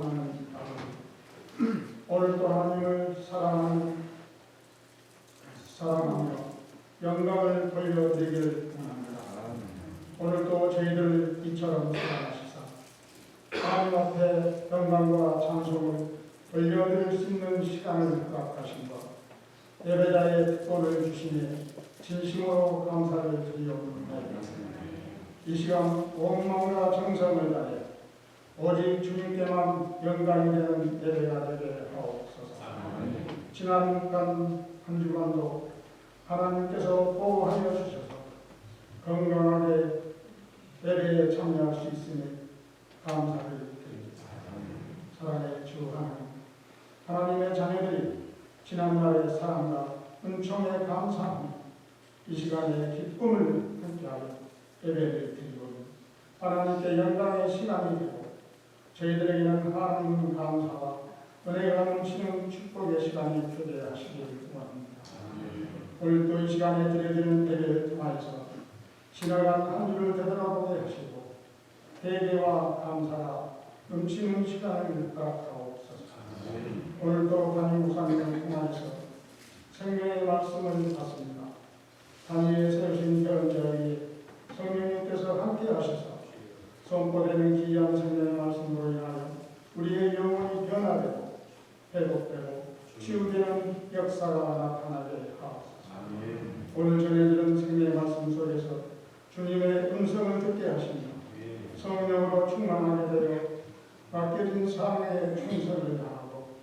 하나님 아버지, 오늘도 하나님을 사랑하며 영광을 돌려드리길 원합니다. 오늘도 저희들 이처럼 사랑하시사 하나님 앞에 영광과 찬송을 돌려드릴 수 있는 시간을 허락하신 것, 예배자의 특권을 주시니 진심으로 감사를 드리옵나이다. 이 시간 온 마음과 정성을 다해 오직 주님께만 영광이 되는 예배가 되게 하옵소서. 지난 한 주간도 하나님께서 보호하여 주셔서 건강하게 예배에 참여할 수 있으니 감사를 드립니다. 사랑의 주 하나님의 자녀들이 지난날의 사랑과 은총에 감사하며 이 시간에 기쁨을 함께하여 예배를 드리고 하나님께 영광의 시간이 되고 저희들에게는 하나님 감사와 은혜가 넘치는 축복의 시간이 되게 하시길 원합니다. 오늘도 이 시간에 드려지는 예배를 통하여서 지나간 한 주를 되돌아보게 하시고 회개와 감사가 넘치는 시간을 허락하옵소서. 오늘도 담임 목사님을 통하여서 생명의 말씀을 받습니다. 단위에 세우신 현저히 성령님께서 함께 하셔서 선포되는 귀한 생명의 말씀으로 인하여 우리의 영혼이 변화되고 회복되고 치유되는 역사가 나타나게 하옵소서. 오늘 전해드린 생명의 말씀 속에서 주님의 음성을 듣게 하시며 성령으로 충만하게 되어 맡겨진 사명에 충성을 다하고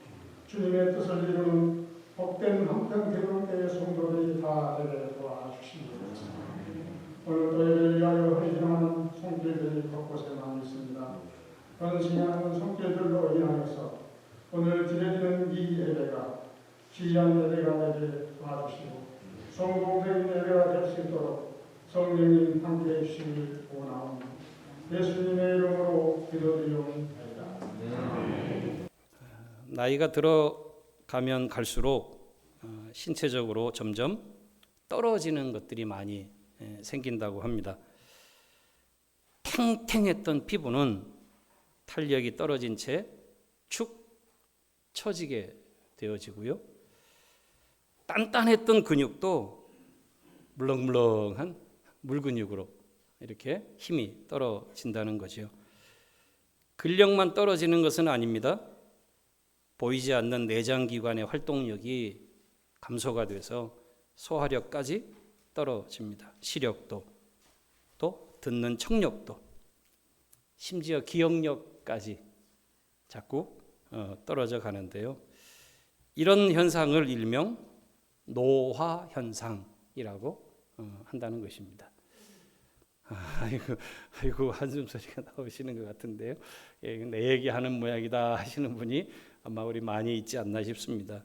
주님의 뜻을 이루는 복된 한평대교회의 성도들이 다 되게 도와주시옵소서. 오늘도 예배를 위하여 헌신하는 손길들이 곳곳에 많이 있습니다. 헌신하는 손길들로 인하여서 오늘 드려지는 이 예배가 귀한 예배가 되게 도와주시고 성공적인 예배가 될 수 있도록 성령님 함께해 주시길 원하옵니다. 예수님의 이름으로 기도드리옵나이다. 나이가 들어가면 갈수록 신체적으로 점점 떨어지는 것들이 많이 생긴다고 합니다. 탱탱했던 피부는 탄력이 떨어진 채 축 처지게 되어지고요. 단단했던 근육도 물렁물렁한 물근육으로 이렇게 힘이 떨어진다는 거죠. 근력만 떨어지는 것은 아닙니다. 보이지 않는 내장기관의 활동력이 감소가 돼서 소화력까지 떨어집니다. 시력도, 또 듣는 청력도, 심지어 기억력까지 자꾸 떨어져 가는데요. 이런 현상을 일명 노화 현상이라고 한다는 것입니다. 아이고 한숨 소리가 나오시는 것 같은데요. 내 얘기하는 모양이다 하시는 분이 아마 우리 많이 있지 않나 싶습니다.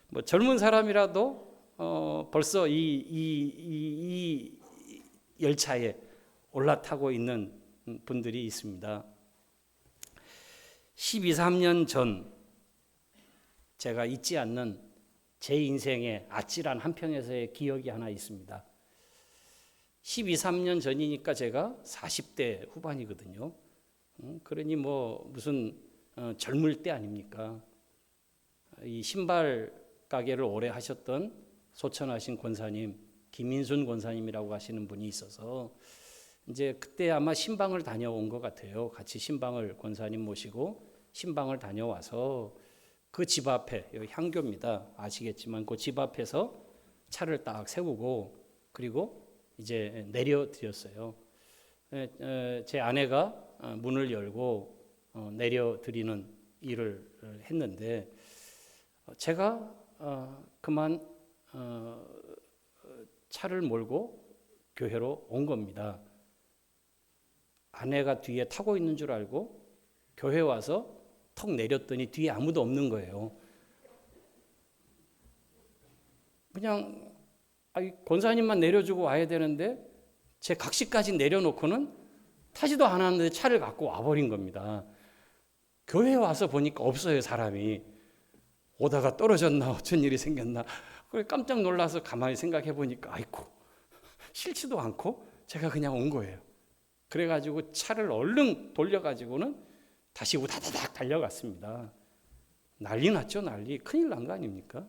뭐 젊은 사람이라도 벌써 이 열차에 올라타고 있는 분들이 있습니다. 12, 13년 전 제가 잊지 않는 제 인생의 아찔한 한편에서의 기억이 하나 있습니다. 12, 13년 전이니까 제가 40대 후반이거든요. 그러니 뭐 무슨 젊을 때 아닙니까? 이 신발 가게를 오래 하셨던 소천하신 권사님, 김인순 권사님이라고 하시는 분이 있어서 이제 그때 아마 신방을 다녀온 것 같아요. 같이 신방을 권사님 모시고 신방을 다녀와서 그 집 앞에, 여기 향교입니다. 아시겠지만 그 집 앞에서 차를 딱 세우고 그리고 이제 내려드렸어요. 제 아내가 문을 열고 내려드리는 일을 했는데 제가 그만 차를 몰고 교회로 온 겁니다. 아내가 뒤에 타고 있는 줄 알고 교회 와서 턱 내렸더니 뒤에 아무도 없는 거예요. 그냥 권사님만 내려주고 와야 되는데 제 각시까지 내려놓고는 타지도 않았는데 차를 갖고 와버린 겁니다. 교회에 와서 보니까 없어요, 사람이. 오다가 떨어졌나 어쩐 일이 생겼나. 깜짝 놀라서 가만히 생각해 보니까 아이고 싫지도 않고 제가 그냥 온 거예요. 그래가지고 차를 얼른 돌려가지고는 다시 우다다닥 달려갔습니다. 난리 났죠, 난리. 큰일 난 거 아닙니까?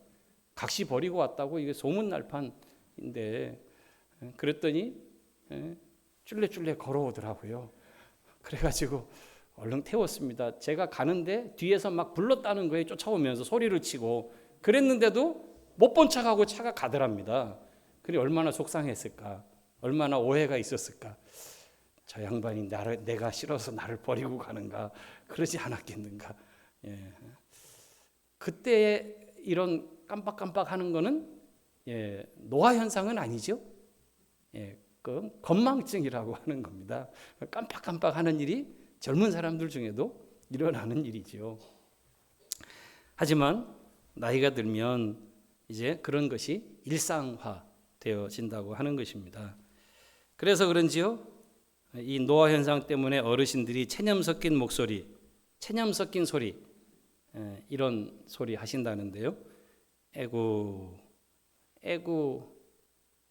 각시 버리고 왔다고 이게 소문날 판인데, 그랬더니 쫄래쫄래 걸어오더라고요. 그래가지고 얼른 태웠습니다. 제가 가는데 뒤에서 막 불렀다는 거에 쫓아오면서 소리를 치고 그랬는데도 못 본 척하고 차가 가더랍니다. 그래 얼마나 속상했을까, 얼마나 오해가 있었을까. 저 양반이 내가 싫어서 나를 버리고 가는가, 그러지 않았겠는가. 예. 그때 이런 깜빡깜빡하는 거는 노화 현상은 아니죠. 그 건망증이라고 하는 겁니다. 깜빡깜빡하는 일이 젊은 사람들 중에도 일어나는 일이죠. 하지만 나이가 들면 이제 그런 것이 일상화 되어진다고 하는 것입니다. 그래서 그런지요, 이 노화 현상 때문에 어르신들이 체념 섞인 목소리, 체념 섞인 소리, 이런 소리 하신다는데요. 에구, 에구,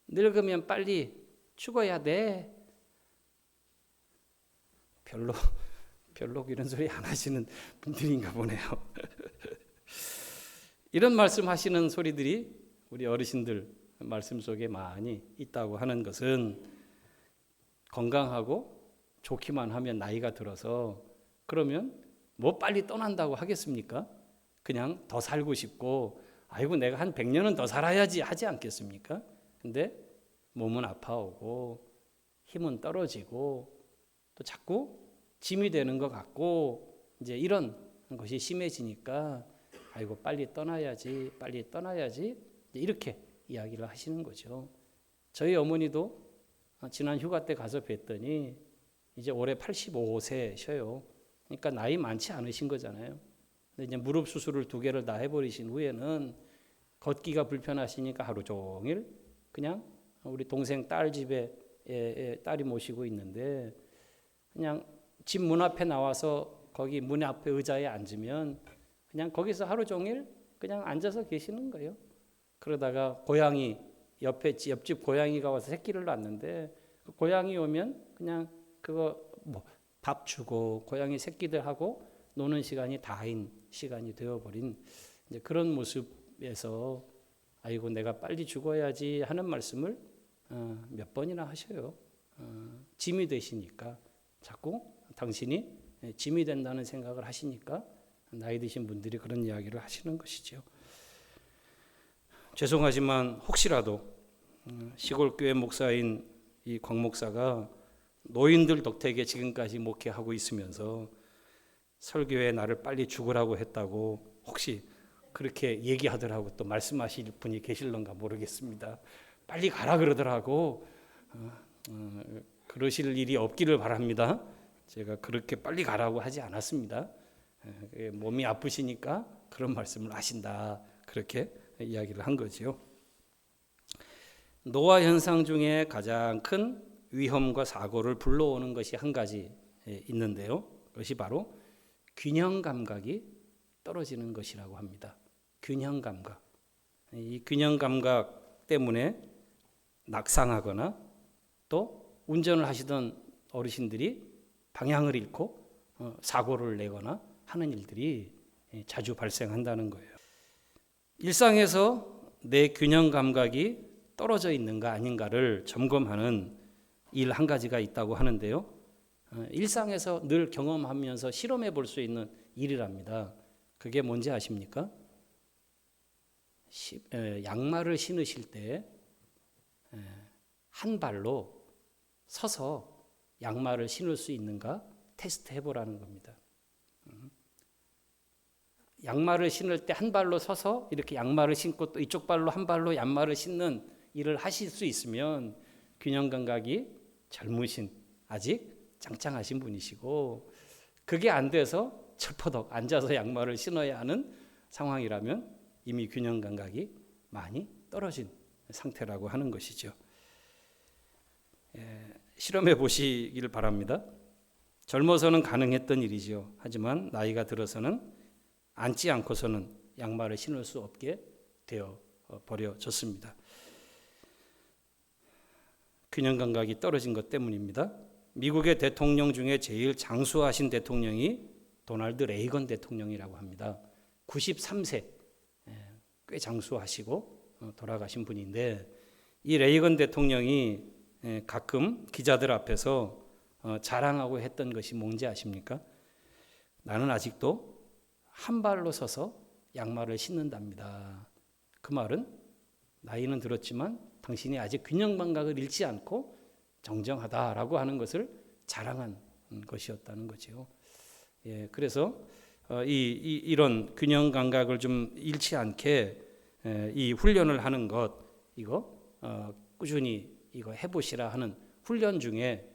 늙으면 빨리 죽어야 돼. 별로 이런 소리 안 하시는 분들인가 보네요. 이런 말씀하시는 소리들이 우리 어르신들 말씀 속에 많이 있다고 하는 것은, 건강하고 좋기만 하면 나이가 들어서 그러면 뭐 빨리 떠난다고 하겠습니까? 그냥 더 살고 싶고, 아이고 내가 한 100년은 더 살아야지 하지 않겠습니까? 근데 몸은 아파오고 힘은 떨어지고 또 자꾸 짐이 되는 것 같고, 이제 이런 것이 심해지니까 아이고 빨리 떠나야지, 빨리 떠나야지, 이렇게 이야기를 하시는 거죠. 저희 어머니도 지난 휴가 때 가서 뵀더니 이제 올해 85세셔요. 그러니까 나이 많지 않으신 거잖아요. 근데 이제 무릎 수술을 2개를 다 해버리신 후에는 걷기가 불편하시니까 하루 종일 그냥 우리 동생 딸 집에 딸이 모시고 있는데, 그냥 집 문 앞에 나와서 거기 문 앞에 의자에 앉으면 그냥 거기서 하루 종일 그냥 앉아서 계시는 거예요. 그러다가 고양이 옆집 고양이가 와서 새끼를 낳는데, 그 고양이 오면 그냥 그거 밥 주고 고양이 새끼들하고 노는 시간이 다인 시간이 되어버린 이제 그런 모습에서 아이고 내가 빨리 죽어야지 하는 말씀을 몇 번이나 하셔요. 짐이 되시니까, 자꾸 당신이 짐이 된다는 생각을 하시니까 나이 드신 분들이 그런 이야기를 하시는 것이죠. 죄송하지만 혹시라도 시골 교회 목사인 이 광 목사가 노인들 덕택에 지금까지 목회하고 있으면서 설교에 나를 빨리 죽으라고 했다고 혹시 그렇게 얘기하더라고 또 말씀하실 분이 계실런가 모르겠습니다. 빨리 가라 그러더라고. 그러실 일이 없기를 바랍니다. 제가 그렇게 빨리 가라고 하지 않았습니다. 몸이 아프시니까 그런 말씀을 하신다, 그렇게 이야기를 한 거죠. 노화 현상 중에 가장 큰 위험과 사고를 불러오는 것이 한 가지 있는데요. 그것이 바로 균형 감각이 떨어지는 것이라고 합니다. 균형 감각. 이 균형 감각 때문에 낙상하거나 또 운전을 하시던 어르신들이 방향을 잃고 사고를 내거나 하는 일들이 자주 발생한다는 거예요. 일상에서 내 균형 감각이 떨어져 있는가 아닌가를 점검하는 일 한 가지가 있다고 하는데요. 일상에서 늘 경험하면서 실험해 볼 수 있는 일이랍니다. 그게 뭔지 아십니까? 양말을 신으실 때 한 발로 서서 양말을 신을 수 있는가 테스트 해보라는 겁니다. 양말을 신을 때 한 발로 서서 이렇게 양말을 신고 또 이쪽 발로 한 발로 양말을 신는 일을 하실 수 있으면 균형 감각이 젊으신, 아직 짱짱하신 분이시고, 그게 안 돼서 철퍼덕 앉아서 양말을 신어야 하는 상황이라면 이미 균형 감각이 많이 떨어진 상태라고 하는 것이죠. 실험해 보시길 바랍니다. 젊어서는 가능했던 일이죠. 하지만 나이가 들어서는 앉지 않고서는 양말을 신을 수 없게 되어 버려졌습니다. 균형 감각이 떨어진 것 때문입니다. 미국의 대통령 중에 제일 장수하신 대통령이 도널드 레이건 대통령이라고 합니다. 93세, 꽤 장수하시고 돌아가신 분인데, 이 레이건 대통령이 가끔 기자들 앞에서 자랑하고 했던 것이 뭔지 아십니까? 나는 아직도 한 발로 서서 양말을 신는답니다. 그 말은 나이는 들었지만 당신이 아직 균형 감각을 잃지 않고 정정하다라고 하는 것을 자랑한 것이었다는 거죠. 그래서 이런 균형 감각을 좀 잃지 않게 이 훈련을 하는 것, 이거 꾸준히 이거 해보시라 하는 훈련 중에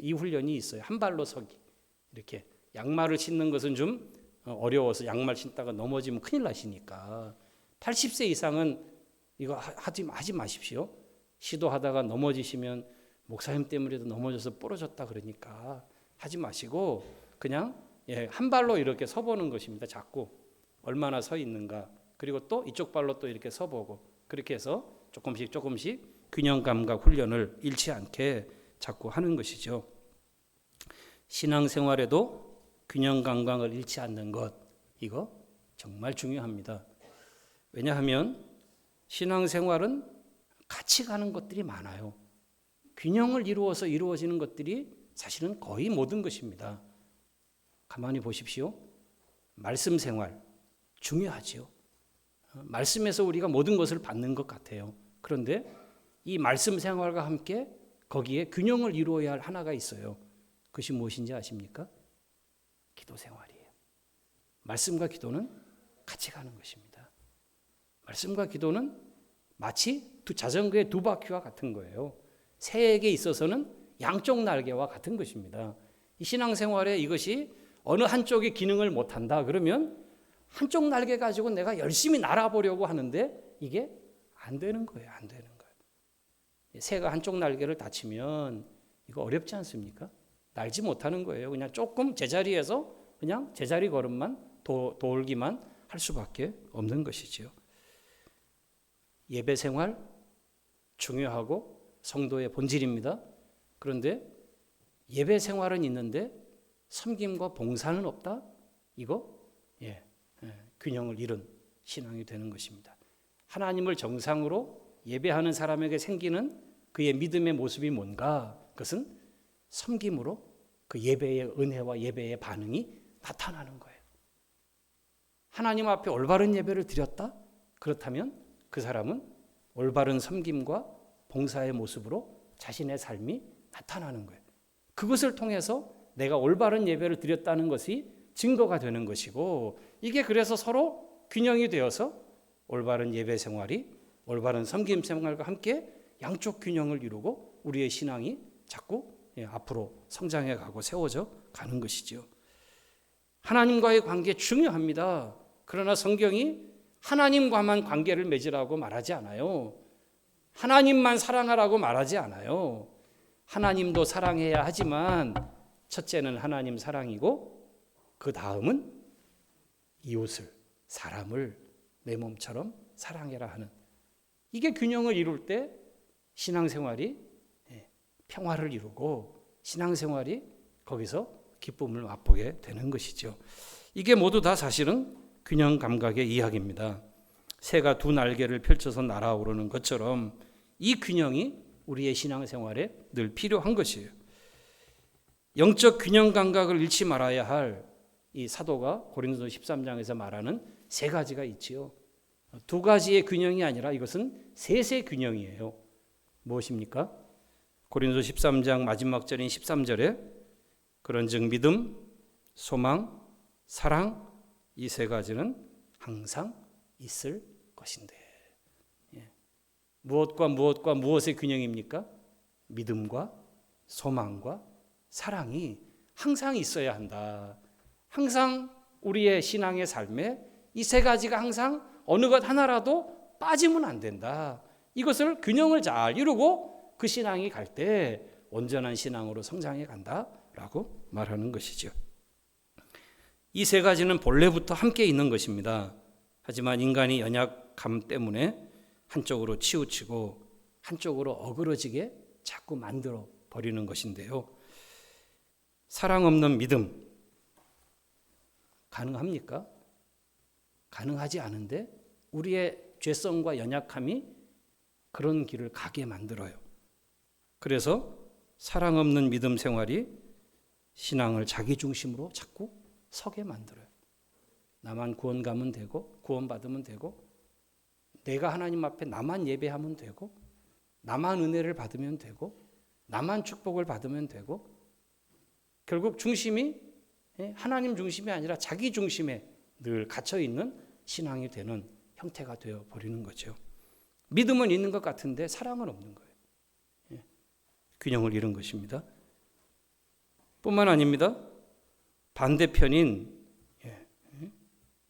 이 훈련이 있어요. 한 발로 서기. 이렇게 양말을 신는 것은 좀 어려워서 양말 신다가 넘어지면 큰일 나시니까 80세 이상은 이거 하지 마십시오. 시도하다가 넘어지시면 목사님 때문에도 넘어져서 부러졌다 그러니까 하지 마시고 그냥 한 발로 이렇게 서보는 것입니다. 자꾸 얼마나 서 있는가. 그리고 또 이쪽 발로 또 이렇게 서보고 그렇게 해서 조금씩 균형 감각 훈련을 잃지 않게 자꾸 하는 것이죠. 신앙생활에도 균형 감각을 잃지 않는 것, 이거 정말 중요합니다. 왜냐하면 신앙생활은 같이 가는 것들이 많아요. 균형을 이루어서 이루어지는 것들이 사실은 거의 모든 것입니다. 가만히 보십시오. 말씀 생활 중요하지요. 말씀에서 우리가 모든 것을 받는 것 같아요. 그런데 이 말씀 생활과 함께 거기에 균형을 이루어야 할 하나가 있어요. 그것이 무엇인지 아십니까? 기도 생활이에요. 말씀과 기도는 같이 가는 것입니다. 말씀과 기도는 마치 자전거의 두 바퀴와 같은 거예요. 새에게 있어서는 양쪽 날개와 같은 것입니다. 이 신앙생활에 이것이 어느 한쪽의 기능을 못한다 그러면 한쪽 날개 가지고 내가 열심히 날아보려고 하는데 이게 안 되는 거예요. 안 되는 거예요. 새가 한쪽 날개를 다치면 이거 어렵지 않습니까? 날지 못하는 거예요. 그냥 조금 제자리에서 그냥 제자리 걸음만 돌기만 할 수밖에 없는 것이지요. 예배 생활 중요하고 성도의 본질입니다. 그런데 예배 생활은 있는데 섬김과 봉사는 없다? 이거 균형을 잃은 신앙이 되는 것입니다. 하나님을 정상으로 예배하는 사람에게 생기는 그의 믿음의 모습이 뭔가? 그것은 섬김으로 그 예배의 은혜와 예배의 반응이 나타나는 거예요. 하나님 앞에 올바른 예배를 드렸다? 그렇다면 그 사람은 올바른 섬김과 봉사의 모습으로 자신의 삶이 나타나는 거예요. 그것을 통해서 내가 올바른 예배를 드렸다는 것이 증거가 되는 것이고, 이게 그래서 서로 균형이 되어서 올바른 예배 생활이 올바른 섬김 생활과 함께 양쪽 균형을 이루고 우리의 신앙이 자꾸 앞으로 성장해 가고 세워져 가는 것이죠. 하나님과의 관계 중요합니다. 그러나 성경이 하나님과만 관계를 맺으라고 말하지 않아요. 하나님만 사랑하라고 말하지 않아요. 하나님도 사랑해야 하지만 첫째는 하나님 사랑이고 그 다음은 이웃을, 사람을 내 몸처럼 사랑해라 하는, 이게 균형을 이룰 때 신앙생활이 평화를 이루고 신앙생활이 거기서 기쁨을 맛보게 되는 것이죠. 이게 모두 다 사실은 균형 감각의 이야기입니다. 새가 두 날개를 펼쳐서 날아오르는 것처럼 이 균형이 우리의 신앙생활에 늘 필요한 것이에요. 영적 균형 감각을 잃지 말아야 할 이 사도가 고린도서 13장에서 말하는 세 가지가 있지요. 두 가지의 균형이 아니라 이것은 셋의 균형이에요. 무엇입니까? 고린도서 13장 마지막 절인 13절에 그런즉 믿음, 소망, 사랑, 이 세 가지는 항상 있을 것인데. 무엇과 무엇의 균형입니까? 믿음과 소망과 사랑이 항상 있어야 한다. 항상 우리의 신앙의 삶에 이 세 가지가 항상 어느 것 하나라도 빠지면 안 된다. 이것을 균형을 잘 이루고 그 신앙이 갈 때 온전한 신앙으로 성장해 간다라고 말하는 것이죠. 이 세 가지는 본래부터 함께 있는 것입니다. 하지만 인간이 연약함 때문에 한쪽으로 치우치고 한쪽으로 어그러지게 자꾸 만들어 버리는 것인데요. 사랑 없는 믿음, 가능합니까? 가능하지 않은데 우리의 죄성과 연약함이 그런 길을 가게 만들어요. 그래서 사랑 없는 믿음 생활이 신앙을 자기 중심으로 자꾸 서게 만들어요. 나만 구원 가면 되고 구원받으면 되고 내가 하나님 앞에 나만 예배하면 되고 나만 은혜를 받으면 되고 나만 축복을 받으면 되고 결국 중심이 하나님 중심이 아니라 자기 중심에 늘 갇혀 있는 신앙이 되는 형태가 되어 버리는 거죠. 믿음은 있는 것 같은데 사랑은 없는 거예요. 균형을 잃은 것입니다. 뿐만 아닙니다. 반대편인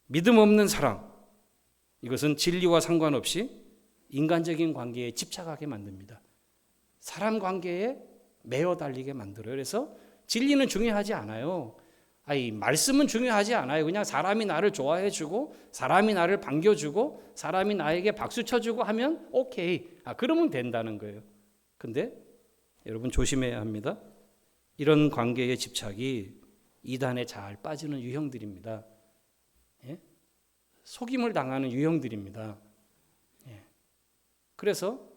믿음 없는 사랑, 이것은 진리와 상관없이 인간적인 관계에 집착하게 만듭니다. 사람 관계에 매어 달리게 만들어요. 그래서 진리는 중요하지 않아요. 말씀은 중요하지 않아요. 그냥 사람이 나를 좋아해주고 사람이 나를 반겨주고 사람이 나에게 박수 쳐주고 하면 오케이. 그러면 된다는 거예요. 근데 여러분 조심해야 합니다. 이런 관계의 집착이 이단에 잘 빠지는 유형들입니다. 속임을 당하는 유형들입니다. 그래서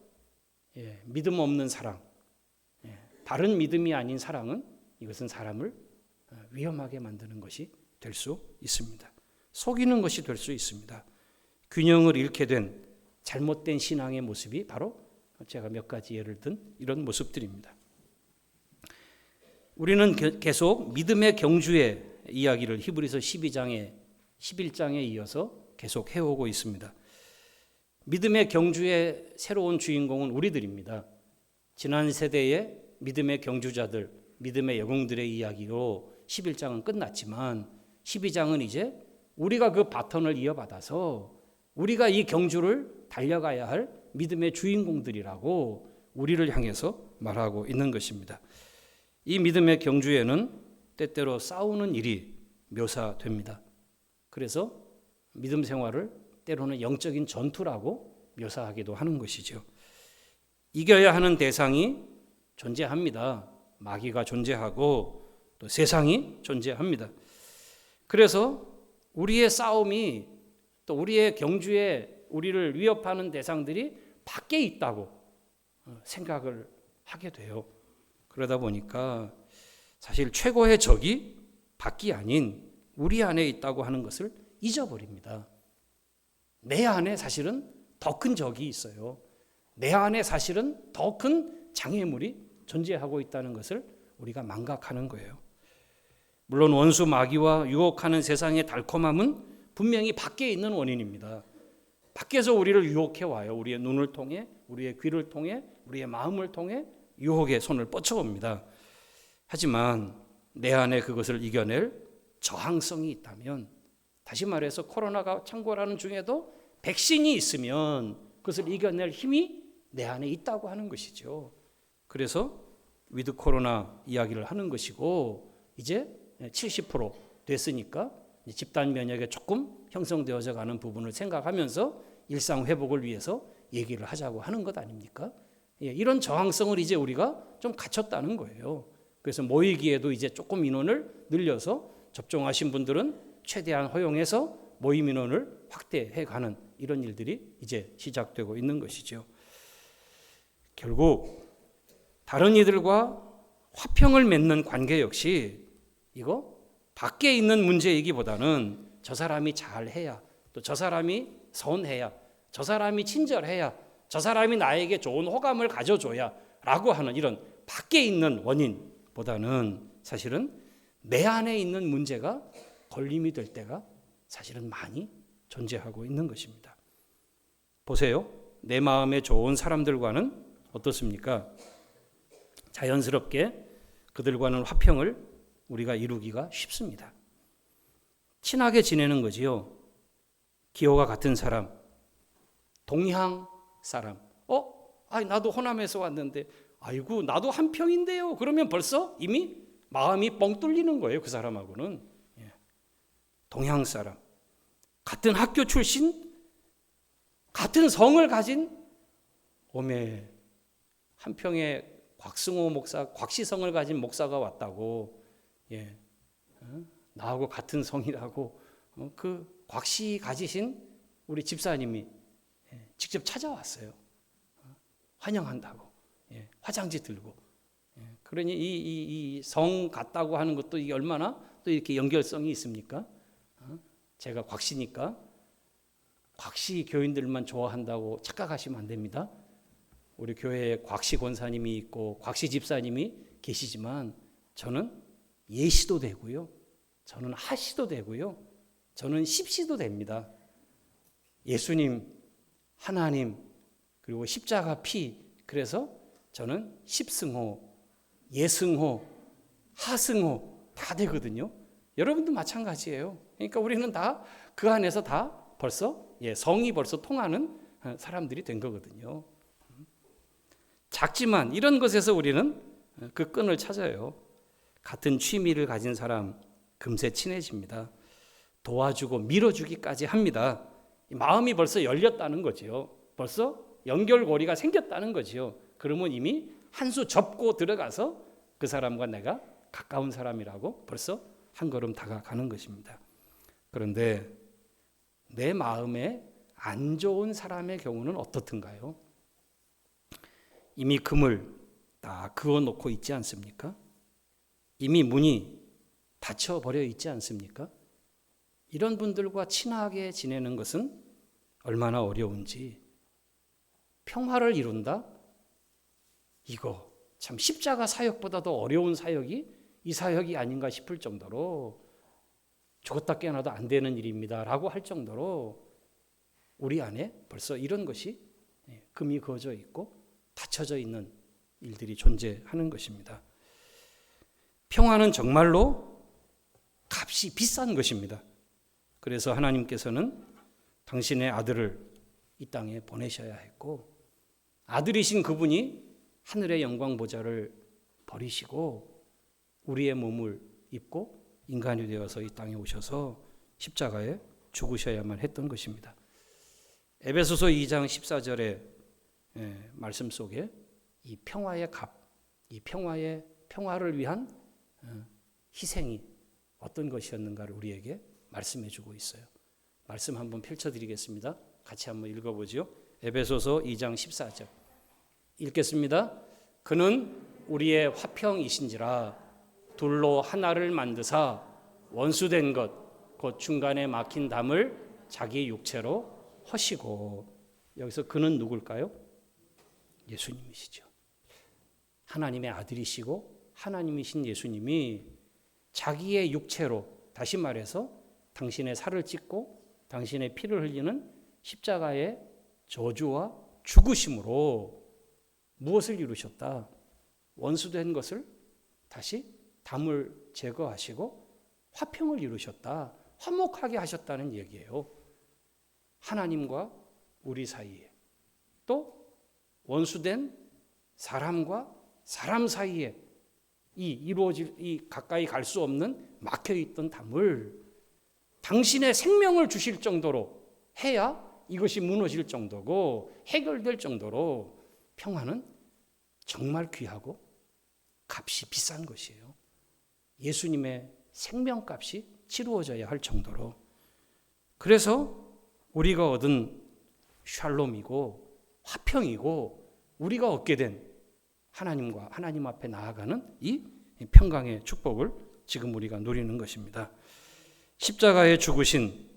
믿음 없는 사랑, 바른 믿음이 아닌 사랑은 이것은 사람을 위험하게 만드는 것이 될 수 있습니다. 속이는 것이 될 수 있습니다. 균형을 잃게 된 잘못된 신앙의 모습이 바로 제가 몇 가지 예를 든 이런 모습들입니다. 우리는 계속 믿음의 경주의 이야기를 히브리서 12장에 11장에 이어서 계속 해오고 있습니다. 믿음의 경주의 새로운 주인공은 우리들입니다. 지난 세대의 믿음의 경주자들, 믿음의 영웅들의 이야기로 11장은 끝났지만 12장은 이제 우리가 그 바톤을 이어받아서 우리가 이 경주를 달려가야 할 믿음의 주인공들이라고 우리를 향해서 말하고 있는 것입니다. 이 믿음의 경주에는 때때로 싸우는 일이 묘사됩니다. 그래서 믿음 생활을 때로는 영적인 전투라고 묘사하기도 하는 것이죠. 이겨야 하는 대상이 존재합니다. 마귀가 존재하고 또 세상이 존재합니다. 그래서 우리의 싸움이 또 우리의 경주에 우리를 위협하는 대상들이 밖에 있다고 생각을 하게 돼요. 그러다 보니까 사실 최고의 적이 밖이 아닌 우리 안에 있다고 하는 것을 잊어버립니다. 내 안에 사실은 더 큰 적이 있어요. 내 안에 사실은 더 큰 장애물이 존재하고 있다는 것을 우리가 망각하는 거예요. 물론 원수 마귀와 유혹하는 세상의 달콤함은 분명히 밖에 있는 원인입니다. 밖에서 우리를 유혹해 와요. 우리의 눈을 통해, 우리의 귀를 통해, 우리의 마음을 통해 유혹의 손을 뻗쳐옵니다. 하지만 내 안에 그것을 이겨낼 저항성이 있다면, 다시 말해서 코로나가 창궐하는 중에도 백신이 있으면 그것을 이겨낼 힘이 내 안에 있다고 하는 것이죠. 그래서 위드 코로나 이야기를 하는 것이고, 이제 70% 됐으니까 집단 면역에 조금 형성되어져 가는 부분을 생각하면서 일상 회복을 위해서 얘기를 하자고 하는 것 아닙니까? 이런 저항성을 이제 우리가 좀 갖췄다는 거예요. 그래서 모이기에도 이제 조금 인원을 늘려서 접종하신 분들은 최대한 허용해서 모임 인원을 확대해 가는 이런 일들이 이제 시작되고 있는 것이죠. 결국 다른 이들과 화평을 맺는 관계 역시 이거 밖에 있는 문제이기보다는 저 사람이 잘해야, 또 저 사람이 선해야, 저 사람이 친절해야, 저 사람이 나에게 좋은 호감을 가져줘야 라고 하는 이런 밖에 있는 원인보다는 사실은 내 안에 있는 문제가 걸림이 될 때가 사실은 많이 존재하고 있는 것입니다. 보세요. 내 마음에 좋은 사람들과는 어떻습니까? 자연스럽게 그들과는 화평을 우리가 이루기가 쉽습니다. 친하게 지내는 거지요. 기호가 같은 사람, 동향 사람. 나도 호남에서 왔는데, 아이고 나도 한평인데요. 그러면 벌써 이미 마음이 뻥 뚫리는 거예요. 그 사람하고는. 동향 사람, 같은 학교 출신, 같은 성을 가진 오메 한평에 곽승호 목사, 곽시성을 가진 목사가 왔다고. 나하고 같은 성이라고 그 곽씨 가지신 우리 집사님이 직접 찾아왔어요. 환영한다고. 화장지 들고. 그러니 이 성 같다고 하는 것도 이게 얼마나 또 이렇게 연결성이 있습니까? 제가 곽씨니까 곽씨 교인들만 좋아한다고 착각하시면 안 됩니다. 우리 교회에 곽씨 권사님이 있고 곽씨 집사님이 계시지만 저는 예씨도 되고요. 저는 하씨도 되고요. 저는 십씨도 됩니다. 예수님, 하나님, 그리고 십자가 피. 그래서 저는 십승호, 예승호, 하승호 다 되거든요. 여러분도 마찬가지예요. 그러니까 우리는 다 그 안에서 다 벌써 성이 벌써 통하는 사람들이 된 거거든요. 작지만 이런 것에서 우리는 그 끈을 찾아요. 같은 취미를 가진 사람 금세 친해집니다. 도와주고 밀어주기까지 합니다. 마음이 벌써 열렸다는 거지요. 벌써 연결고리가 생겼다는 거지요. 그러면 이미 한 수 접고 들어가서 그 사람과 내가 가까운 사람이라고 벌써 한 걸음 다가가는 것입니다. 그런데 내 마음에 안 좋은 사람의 경우는 어떻든가요? 이미 금을 다 그어놓고 있지 않습니까? 이미 문이 닫혀버려 있지 않습니까? 이런 분들과 친하게 지내는 것은 얼마나 어려운지. 평화를 이룬다? 이거 참 십자가 사역보다도 어려운 사역이 이 사역이 아닌가 싶을 정도로 죽었다 깨어나도 안 되는 일입니다 라고 할 정도로 우리 안에 벌써 이런 것이 금이 그어져 있고 닫혀져 있는 일들이 존재하는 것입니다. 평화는 정말로 값이 비싼 것입니다. 그래서 하나님께서는 당신의 아들을 이 땅에 보내셔야 했고 아들이신 그분이 하늘의 영광 보좌를 버리시고 우리의 몸을 입고 인간이 되어서 이 땅에 오셔서 십자가에 죽으셔야만 했던 것입니다. 에베소서 2장 14절의 말씀 속에 이 평화의 값, 이 평화를 위한 희생이 어떤 것이었는가를 우리에게 말씀해 주고 있어요. 말씀 한번 펼쳐드리겠습니다. 같이 한번 읽어보죠. 에베소서 2장 14절 읽겠습니다. 그는 우리의 화평이신지라 둘로 하나를 만드사 원수된 것 곧 중간에 막힌 담을 자기 육체로 허시고. 여기서 그는 누굴까요? 예수님이시죠. 하나님의 아들이시고 하나님이신 예수님이 자기의 육체로, 다시 말해서 당신의 살을 찢고 당신의 피를 흘리는 십자가의 저주와 죽으심으로 무엇을 이루셨다? 원수된 것을 다시 담을 제거하시고 화평을 이루셨다. 화목하게 하셨다는 얘기예요. 하나님과 우리 사이에, 또 원수된 사람과 사람 사이에 이 가까이 갈 수 없는 막혀있던 담을 당신의 생명을 주실 정도로 해야 이것이 무너질 정도고 해결될 정도로 평화는 정말 귀하고 값이 비싼 것이에요. 예수님의 생명값이 치루어져야 할 정도로. 그래서 우리가 얻은 샬롬이고 화평이고 우리가 얻게 된 하나님과 하나님 앞에 나아가는 이 평강의 축복을 지금 우리가 누리는 것입니다. 십자가에 죽으신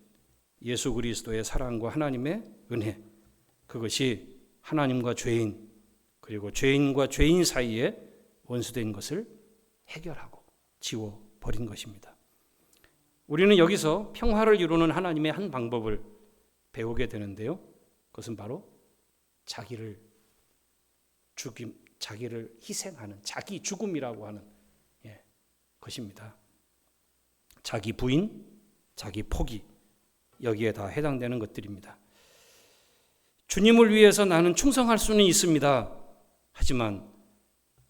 예수 그리스도의 사랑과 하나님의 은혜, 그것이 하나님과 죄인, 그리고 죄인과 죄인 사이에 원수된 것을 해결하고 지워버린 것입니다. 우리는 여기서 평화를 이루는 하나님의 한 방법을 배우게 되는데요. 그것은 바로 자기를 희생하는 자기 죽음이라고 하는 것입니다. 자기 부인, 자기 포기, 여기에 다 해당되는 것들입니다. 주님을 위해서 나는 충성할 수는 있습니다. 하지만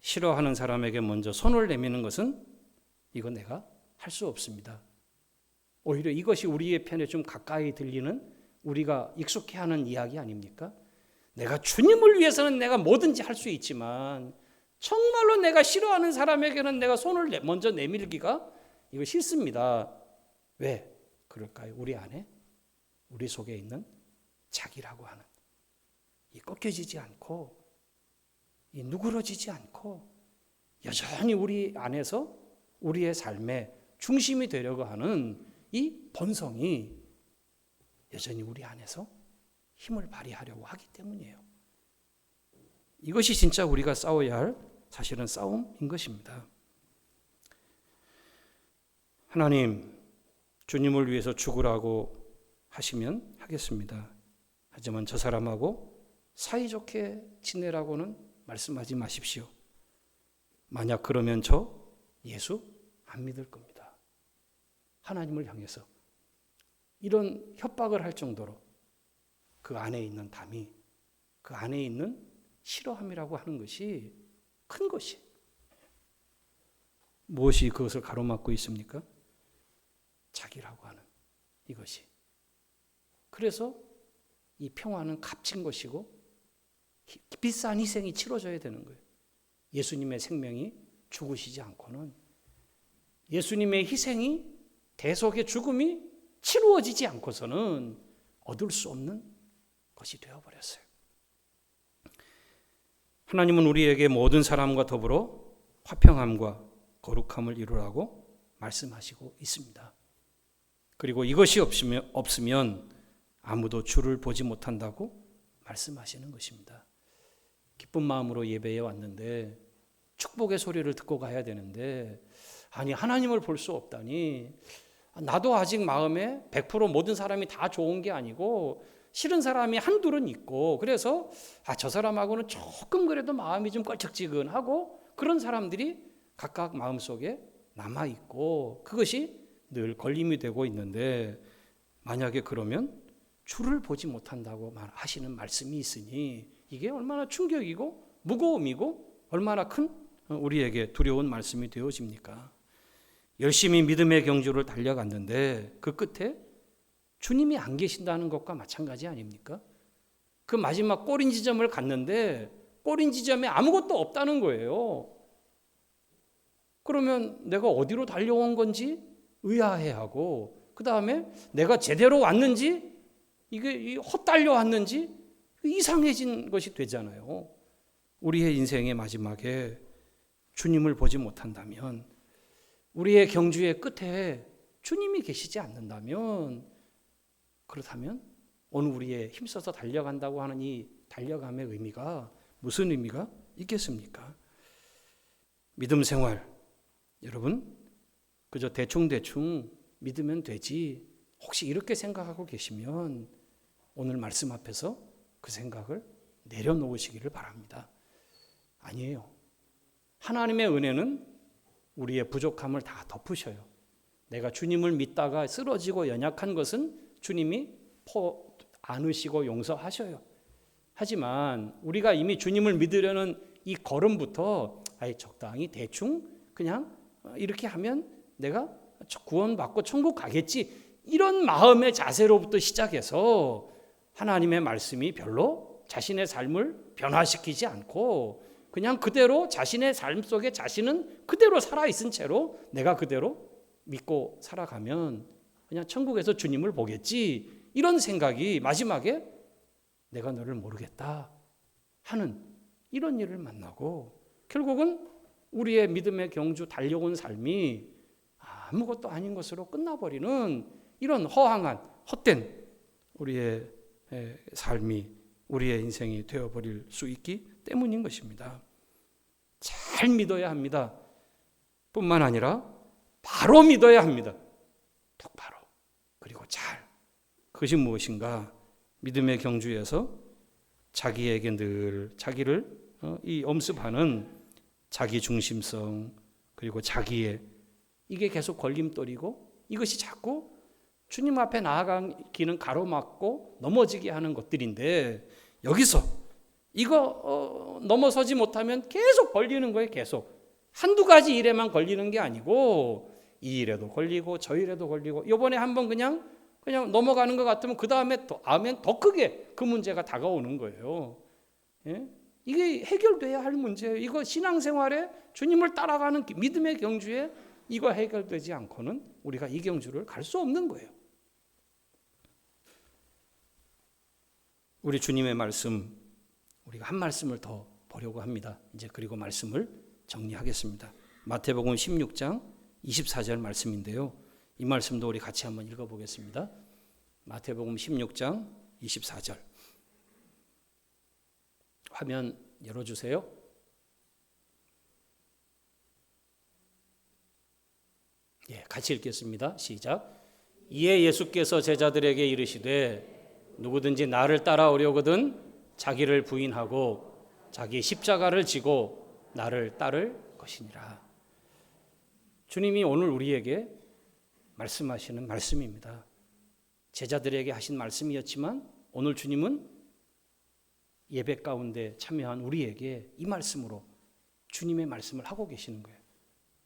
싫어하는 사람에게 먼저 손을 내미는 것은 이거 내가 할 수 없습니다. 오히려 이것이 우리의 편에 좀 가까이 들리는, 우리가 익숙해하는 이야기 아닙니까? 내가 주님을 위해서는 내가 뭐든지 할 수 있지만 정말로 내가 싫어하는 사람에게는 내가 손을 먼저 내밀기가 이거 싫습니다. 왜 그럴까요? 우리 안에, 우리 속에 있는 자기라고 하는 이 꺾여지지 않고 이 누그러지지 않고 여전히 우리 안에서 우리의 삶의 중심이 되려고 하는 이 본성이 여전히 우리 안에서 힘을 발휘하려고 하기 때문이에요. 이것이 진짜 우리가 싸워야 할 사실은 싸움인 것입니다. 하나님, 주님을 위해서 죽으라고 하시면 하겠습니다. 하지만 저 사람하고 사이좋게 지내라고는 말씀하지 마십시오. 만약 그러면 저 예수 안 믿을 겁니다. 하나님을 향해서 이런 협박을 할 정도로 그 안에 있는 담이, 그 안에 있는 싫어함이라고 하는 것이 큰 것이 무엇이 그것을 가로막고 있습니까? 자기라고 하는 이것이. 그래서 이 평화는 값진 것이고 비싼 희생이 치러져야 되는 거예요. 예수님의 생명이 죽으시지 않고는, 예수님의 희생이, 대속의 죽음이 치루어지지 않고서는 얻을 수 없는 것이 되어버렸어요. 하나님은 우리에게 모든 사람과 더불어 화평함과 거룩함을 이루라고 말씀하시고 있습니다. 그리고 이것이 없으면 아무도 주를 보지 못한다고 말씀하시는 것입니다. 기쁜 마음으로 예배에 왔는데 축복의 소리를 듣고 가야 되는데, 아니 하나님을 볼 수 없다니, 나도 아직 마음에 100% 모든 사람이 다 좋은 게 아니고 싫은 사람이 한둘은 있고, 그래서 저 사람하고는 조금 그래도 마음이 좀 껄쩍지근하고 그런 사람들이 각각 마음속에 남아있고, 그것이 늘 걸림이 되고 있는데, 만약에 그러면 주를 보지 못한다고 하시는 말씀이 있으니 이게 얼마나 충격이고 무거움이고 얼마나 큰 우리에게 두려운 말씀이 되어집니까? 열심히 믿음의 경주를 달려갔는데 그 끝에 주님이 안 계신다는 것과 마찬가지 아닙니까? 그 마지막 꼬린 지점을 갔는데 꼬린 지점에 아무것도 없다는 거예요. 그러면 내가 어디로 달려온 건지 의아해하고, 그 다음에 내가 제대로 왔는지, 이게 헛달려 왔는지 이상해진 것이 되잖아요. 우리의 인생의 마지막에 주님을 보지 못한다면, 우리의 경주의 끝에 주님이 계시지 않는다면, 그렇다면 오늘 우리의 힘써서 달려간다고 하는 이 달려감의 의미가 무슨 의미가 있겠습니까? 믿음 생활, 여러분 그저 대충대충 믿으면 되지, 혹시 이렇게 생각하고 계시면 오늘 말씀 앞에서 그 생각을 내려놓으시기를 바랍니다. 아니에요. 하나님의 은혜는 우리의 부족함을 다 덮으셔요. 내가 주님을 믿다가 쓰러지고 연약한 것은 주님이 안으시고 용서하셔요. 하지만 우리가 이미 주님을 믿으려는 이 걸음부터 적당히 대충 그냥 이렇게 하면 내가 구원받고 천국 가겠지, 이런 마음의 자세로부터 시작해서 하나님의 말씀이 별로 자신의 삶을 변화시키지 않고 그냥 그대로 자신의 삶 속에 자신은 그대로 살아있은 채로 내가 그대로 믿고 살아가면 그냥 천국에서 주님을 보겠지, 이런 생각이 마지막에 내가 너를 모르겠다 하는 이런 일을 만나고, 결국은 우리의 믿음의 경주 달려온 삶이 아무것도 아닌 것으로 끝나버리는 이런 허황한 헛된 우리의 삶이, 우리의 인생이 되어버릴 수 있기 때문인 것입니다. 잘 믿어야 합니다. 뿐만 아니라 바로 믿어야 합니다. 똑바로, 그리고 잘. 그것이 무엇인가? 믿음의 경주에서 자기에게 늘 자기를 이 엄습하는 자기 중심성, 그리고 자기의, 이게 계속 걸림돌이고 이것이 자꾸 주님 앞에 나아가기는 가로막고 넘어지게 하는 것들인데, 여기서 이거 넘어서지 못하면 계속 걸리는 거예요. 계속 한두 가지 일에만 걸리는 게 아니고 이 일에도 걸리고 저 일에도 걸리고, 이번에 한번 그냥 넘어가는 것 같으면 그 다음에 더 크게 그 문제가 다가오는 거예요. 예? 이게 해결돼야 할 문제예요. 이거 신앙생활에 주님을 따라가는 믿음의 경주에 이거 해결되지 않고는 우리가 이 경주를 갈 수 없는 거예요. 우리 주님의 말씀, 우리가 한 말씀을 더 보려고 합니다. 이제 그리고 말씀을 정리하겠습니다. 마태복음 16장 24절 말씀인데요. 이 말씀도 우리 같이 한번 읽어보겠습니다. 마태복음 16장 24절. 화면 열어주세요. 예, 같이 읽겠습니다. 시작. 이에 예수께서 제자들에게 이르시되 누구든지 나를 따라오려거든 자기를 부인하고 자기 십자가를 지고 나를 따를 것이니라. 주님이 오늘 우리에게 말씀하시는 말씀입니다. 제자들에게 하신 말씀이었지만 오늘 주님은 예배 가운데 참여한 우리에게 이 말씀으로 주님의 말씀을 하고 계시는 거예요.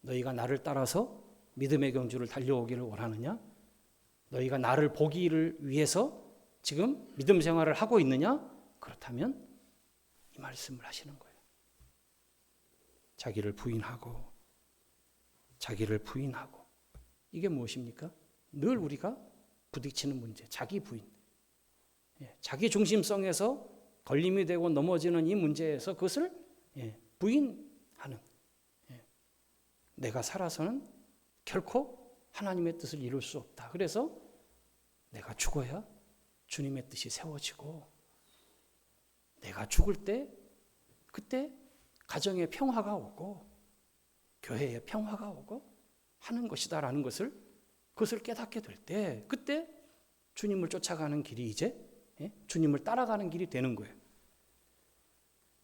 너희가 나를 따라서 믿음의 경주를 달려오기를 원하느냐? 너희가 나를 보기를 위해서 지금 믿음 생활을 하고 있느냐? 그렇다면 이 말씀을 하시는 거예요. 자기를 부인하고 자기를 부인하고. 이게 무엇입니까? 늘 우리가 부딪히는 문제, 자기 부인. 자기 중심성에서 걸림이 되고 넘어지는 이 문제에서 그것을 부인하는. 내가 살아서는 결코 하나님의 뜻을 이룰 수 없다. 그래서 내가 죽어야 주님의 뜻이 세워지고 내가 죽을 때 그때 가정에 평화가 오고 교회에 평화가 오고 하는 것이다라는 그것을 깨닫게 될 때 그때 주님을 쫓아가는 길이 이제 주님을 따라가는 길이 되는 거예요.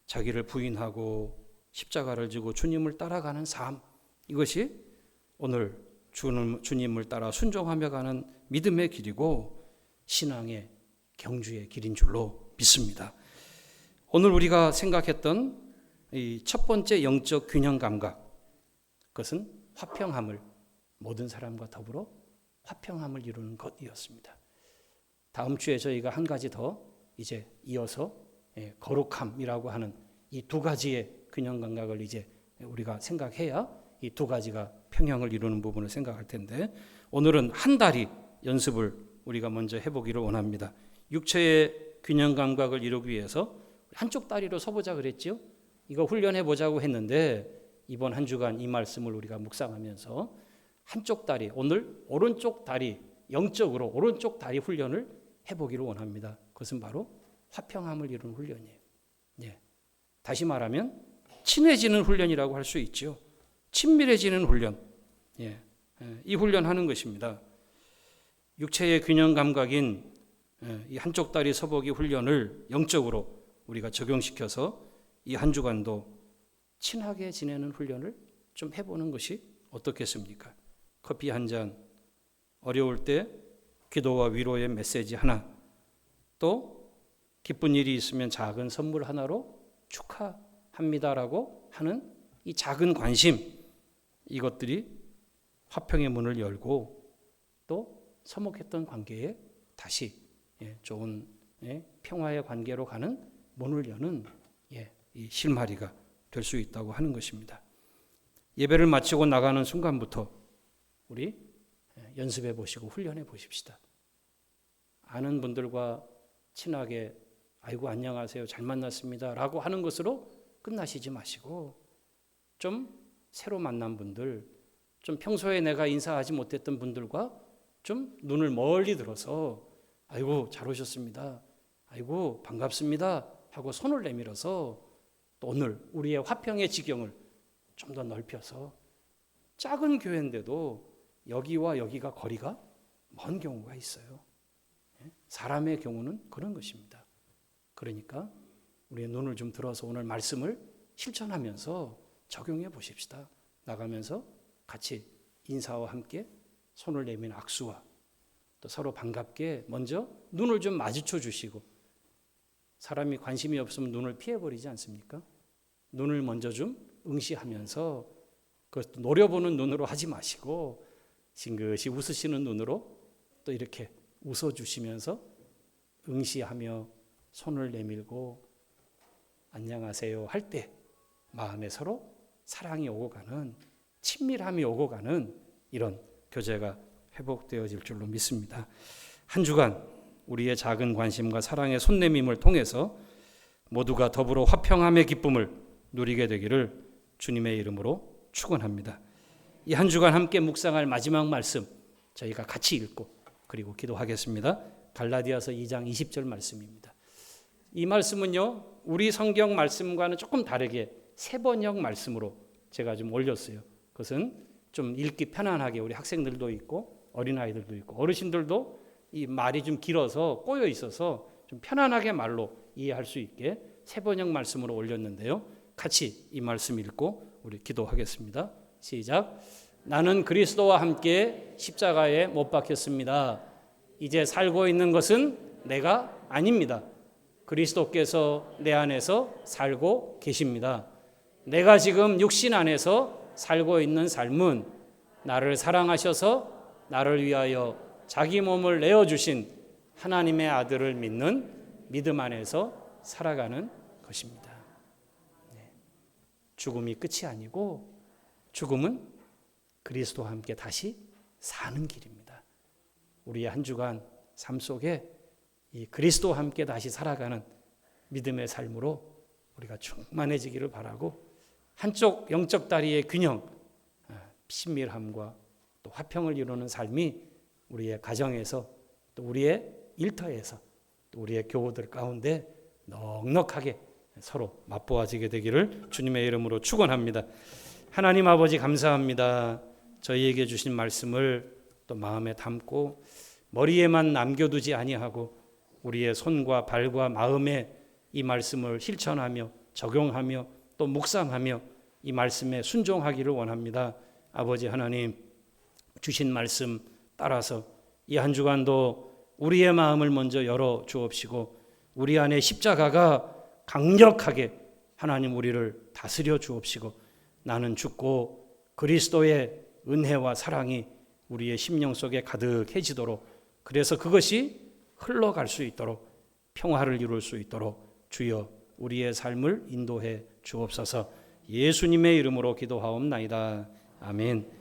자기를 부인하고 십자가를 지고 주님을 따라가는 삶, 이것이 오늘 주님을 따라 순종하며 가는 믿음의 길이고 신앙의 경주의 길인 줄로 믿습니다. 오늘 우리가 생각했던 이 첫 번째 영적 균형 감각, 그것은 화평함을, 모든 사람과 더불어 화평함을 이루는 것이었습니다. 다음 주에 저희가 한 가지 더 이제 이어서 거룩함이라고 하는 이 두 가지의 균형 감각을 이제 우리가 생각해야 이 두 가지가 평형을 이루는 부분을 생각할 텐데, 오늘은 한 다리 연습을 우리가 먼저 해보기를 원합니다. 육체의 균형 감각을 이루기 위해서 한쪽 다리로 서보자 그랬죠. 이거 훈련해 보자고 했는데 이번 한 주간 이 말씀을 우리가 묵상하면서 한쪽 다리, 오늘 오른쪽 다리, 영적으로 오른쪽 다리 훈련을 해보기를 원합니다. 그것은 바로 화평함을 이루는 훈련이에요. 다시 말하면 친해지는 훈련이라고 할 수 있죠. 친밀해지는 훈련. 이 훈련하는 것입니다. 육체의 균형 감각인 이 한쪽 다리 서보기 훈련을 영적으로 우리가 적용시켜서 이 한 주간도 친하게 지내는 훈련을 좀 해보는 것이 어떻겠습니까? 커피 한 잔, 어려울 때 기도와 위로의 메시지 하나, 또 기쁜 일이 있으면 작은 선물 하나로 축하합니다라고 하는 이 작은 관심, 이것들이 화평의 문을 열고 또 서먹했던 관계에 다시 좋은 평화의 관계로 가는 문을 여는 이 실마리가 될 수 있다고 하는 것입니다. 예배를 마치고 나가는 순간부터 우리 연습해 보시고 훈련해 보십시다. 아는 분들과 친하게 아이고 안녕하세요 잘 만났습니다 라고 하는 것으로 끝나시지 마시고 좀 새로 만난 분들, 좀 평소에 내가 인사하지 못했던 분들과 좀 눈을 멀리 들어서 아이고 잘 오셨습니다, 아이고 반갑습니다 하고 손을 내밀어서 또 오늘 우리의 화평의 지경을 좀 더 넓혀서, 작은 교회인데도 여기와 여기가 거리가 먼 경우가 있어요. 사람의 경우는 그런 것입니다. 그러니까 우리의 눈을 좀 들어서 오늘 말씀을 실천하면서 적용해 보십시다. 나가면서 같이 인사와 함께 손을 내민 악수와 또 서로 반갑게 먼저 눈을 좀 마주쳐 주시고, 사람이 관심이 없으면 눈을 피해버리지 않습니까? 눈을 먼저 좀 응시하면서, 그것도 노려보는 눈으로 하지 마시고 싱긋이 웃으시는 눈으로 또 이렇게 웃어주시면서 응시하며 손을 내밀고 안녕하세요 할 때 마음에 서로 사랑이 오고 가는 친밀함이 오고 가는 이런 교제가 회복되어질 줄로 믿습니다. 한 주간 우리의 작은 관심과 사랑의 손내밈을 통해서 모두가 더불어 화평함의 기쁨을 누리게 되기를 주님의 이름으로 축원합니다. 이 한 주간 함께 묵상할 마지막 말씀 저희가 같이 읽고 그리고 기도하겠습니다. 갈라디아서 2장 20절 말씀입니다. 이 말씀은요, 우리 성경 말씀과는 조금 다르게 세번역 말씀으로 제가 좀 올렸어요. 그것은 좀 읽기 편안하게 우리 학생들도 있고 어린아이들도 있고 어르신들도 이 말이 좀 길어서 꼬여 있어서 좀 편안하게 말로 이해할 수 있게 세번역 말씀으로 올렸는데요. 같이 이 말씀 읽고 우리 기도하겠습니다. 시작. 나는 그리스도와 함께 십자가에 못 박혔습니다. 이제 살고 있는 것은 내가 아닙니다. 그리스도께서 내 안에서 살고 계십니다. 내가 지금 육신 안에서 살고 있는 삶은 나를 사랑하셔서 나를 위하여 자기 몸을 내어주신 하나님의 아들을 믿는 믿음 안에서 살아가는 것입니다. 죽음이 끝이 아니고 죽음은 그리스도와 함께 다시 사는 길입니다. 우리의 한 주간 삶 속에 이 그리스도와 함께 다시 살아가는 믿음의 삶으로 우리가 충만해지기를 바라고 한쪽 영적 다리의 균형, 친밀함과 또 화평을 이루는 삶이 우리의 가정에서 또 우리의 일터에서 또 우리의 교우들 가운데 넉넉하게 서로 맛보아지게 되기를 주님의 이름으로 축원합니다. 하나님 아버지 감사합니다. 저희에게 주신 말씀을 또 마음에 담고 머리에만 남겨두지 아니하고 우리의 손과 발과 마음에 이 말씀을 실천하며 적용하며 또 묵상하며 이 말씀에 순종하기를 원합니다. 아버지 하나님, 주신 말씀 따라서 이 한 주간도 우리의 마음을 먼저 열어 주옵시고 우리 안에 십자가가 강력하게 하나님 우리를 다스려 주옵시고 나는 죽고 그리스도의 은혜와 사랑이 우리의 심령 속에 가득해지도록, 그래서 그것이 흘러갈 수 있도록, 평화를 이룰 수 있도록 주여 우리의 삶을 인도해 주옵소서. 예수님의 이름으로 기도하옵나이다. 아멘.